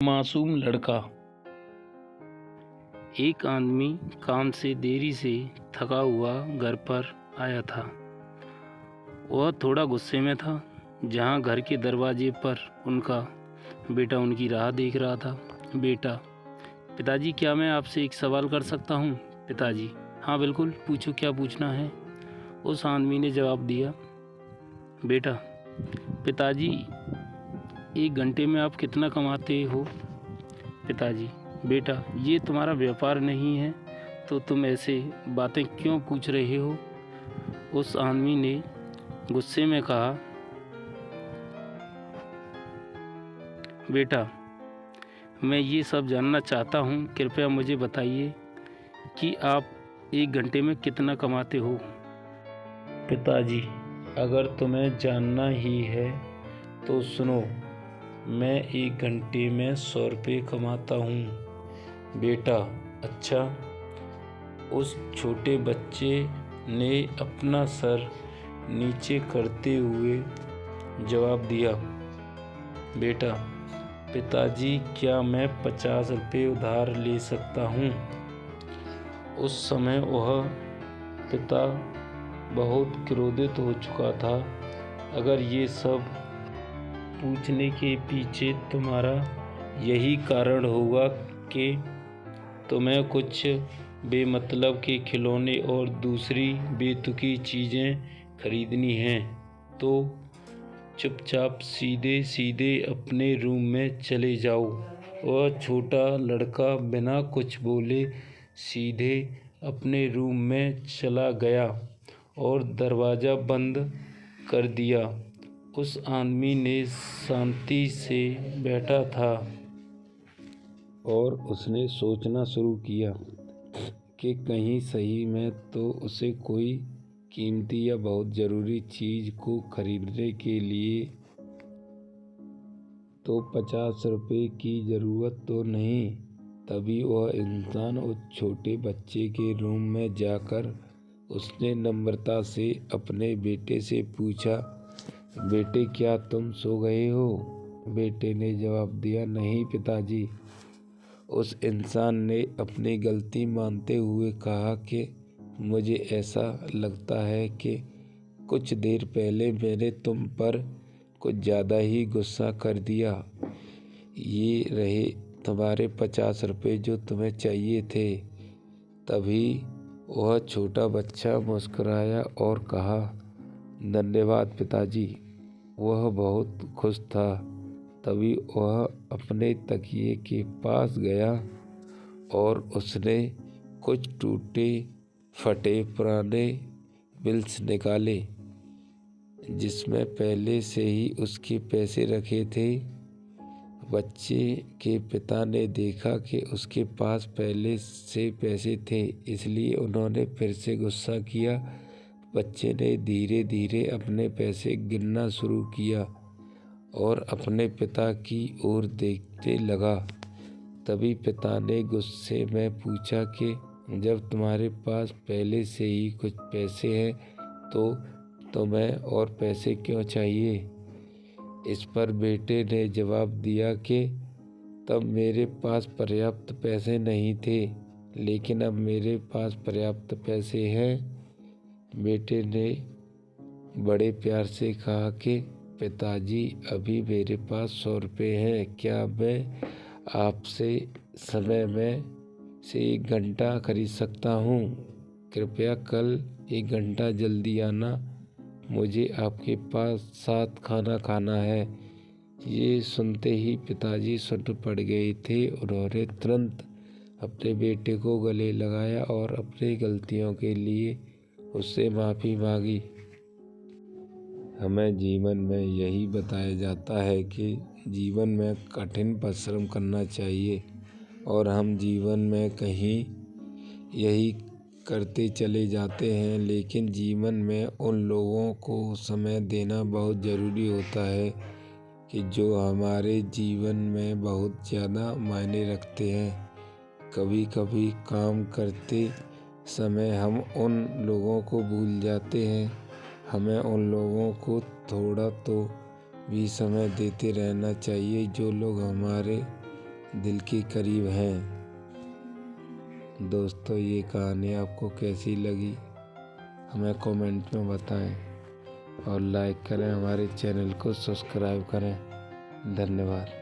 मासूम लड़का। एक आदमी काम से देरी से थका हुआ घर पर आया था। वह थोड़ा गुस्से में था। जहाँ घर के दरवाजे पर उनका बेटा उनकी राह देख रहा था। बेटा, पिताजी क्या मैं आपसे एक सवाल कर सकता हूँ? पिताजी, हाँ बिल्कुल, पूछो, क्या पूछना है? उस आदमी ने जवाब दिया, बेटा, पिताजी, एक घंटे में आप कितना कमाते हो? पिताजी, बेटा, ये तुम्हारा व्यापार नहीं है तो तुम ऐसे बातें क्यों पूछ रहे हो? उस आदमी ने गुस्से में कहा, बेटा, मैं ये सब जानना चाहता हूँ, कृपया मुझे बताइए कि आप एक घंटे में कितना कमाते हो? पिताजी, अगर तुम्हें जानना ही है तो सुनो, मैं एक घंटे में 100 रुपये कमाता हूँ। बेटा, अच्छा? उस छोटे बच्चे ने अपना सर नीचे करते हुए जवाब दिया, बेटा, पिताजी, क्या मैं 50 रुपये उधार ले सकता हूँ? उस समय वह पिता बहुत क्रोधित हो चुका था। अगर ये सब पूछने के पीछे तुम्हारा यही कारण होगा कि तुम्हें कुछ बेमतलब के खिलौने और दूसरी बेतुकी चीज़ें खरीदनी हैं, तो चुपचाप सीधे सीधे अपने रूम में चले जाओ। वह छोटा लड़का बिना कुछ बोले सीधे अपने रूम में चला गया और दरवाज़ा बंद कर दिया। उस आदमी ने शांति से बैठा था और उसने सोचना शुरू किया कि कहीं सही में तो उसे कोई कीमती या बहुत ज़रूरी चीज़ को खरीदने के लिए तो 50 रुपये की ज़रूरत तो नहीं। तभी वह इंसान उस छोटे बच्चे के रूम में जाकर उसने नम्रता से अपने बेटे से पूछा, बेटे, क्या तुम सो गए हो? बेटे ने जवाब दिया, नहीं पिताजी। उस इंसान ने अपनी गलती मानते हुए कहा कि मुझे ऐसा लगता है कि कुछ देर पहले मैंने तुम पर कुछ ज़्यादा ही गुस्सा कर दिया। ये रहे तुम्हारे 50 रुपये जो तुम्हें चाहिए थे। तभी वह छोटा बच्चा मुस्कुराया और कहा, धन्यवाद पिताजी। वह बहुत खुश था। तभी वह अपने तकिए के पास गया और उसने कुछ टूटे फटे पुराने बिल्स निकाले जिसमें पहले से ही उसके पैसे रखे थे। बच्चे के पिता ने देखा कि उसके पास पहले से पैसे थे, इसलिए उन्होंने फिर से गुस्सा किया। बच्चे ने धीरे धीरे अपने पैसे गिनना शुरू किया और अपने पिता की ओर देखने लगा। तभी पिता ने गुस्से में पूछा कि जब तुम्हारे पास पहले से ही कुछ पैसे हैं तो तुम्हें और पैसे क्यों चाहिए? इस पर बेटे ने जवाब दिया कि तब मेरे पास पर्याप्त पैसे नहीं थे, लेकिन अब मेरे पास पर्याप्त पैसे हैं। बेटे ने बड़े प्यार से कहा कि पिताजी, अभी मेरे पास 100 रुपये हैं। क्या मैं आपसे समय में से 1 घंटा खरीद सकता हूँ? कृपया कल 1 घंटा जल्दी आना, मुझे आपके साथ खाना खाना है। ये सुनते ही पिताजी सुन पड़ गए थे। उन्होंने तुरंत अपने बेटे को गले लगाया और अपनी गलतियों के लिए उससे माफ़ी मांगी। हमें जीवन में यही बताया जाता है कि जीवन में कठिन परिश्रम करना चाहिए और हम जीवन में कहीं यही करते चले जाते हैं, लेकिन जीवन में उन लोगों को समय देना बहुत ज़रूरी होता है कि जो हमारे जीवन में बहुत ज़्यादा मायने रखते हैं। कभी कभी काम करते समय हम उन लोगों को भूल जाते हैं। हमें उन लोगों को थोड़ा तो भी समय देते रहना चाहिए जो लोग हमारे दिल के करीब हैं। दोस्तों, ये कहानी आपको कैसी लगी हमें कमेंट में बताएं और लाइक करें, हमारे चैनल को सब्सक्राइब करें। धन्यवाद।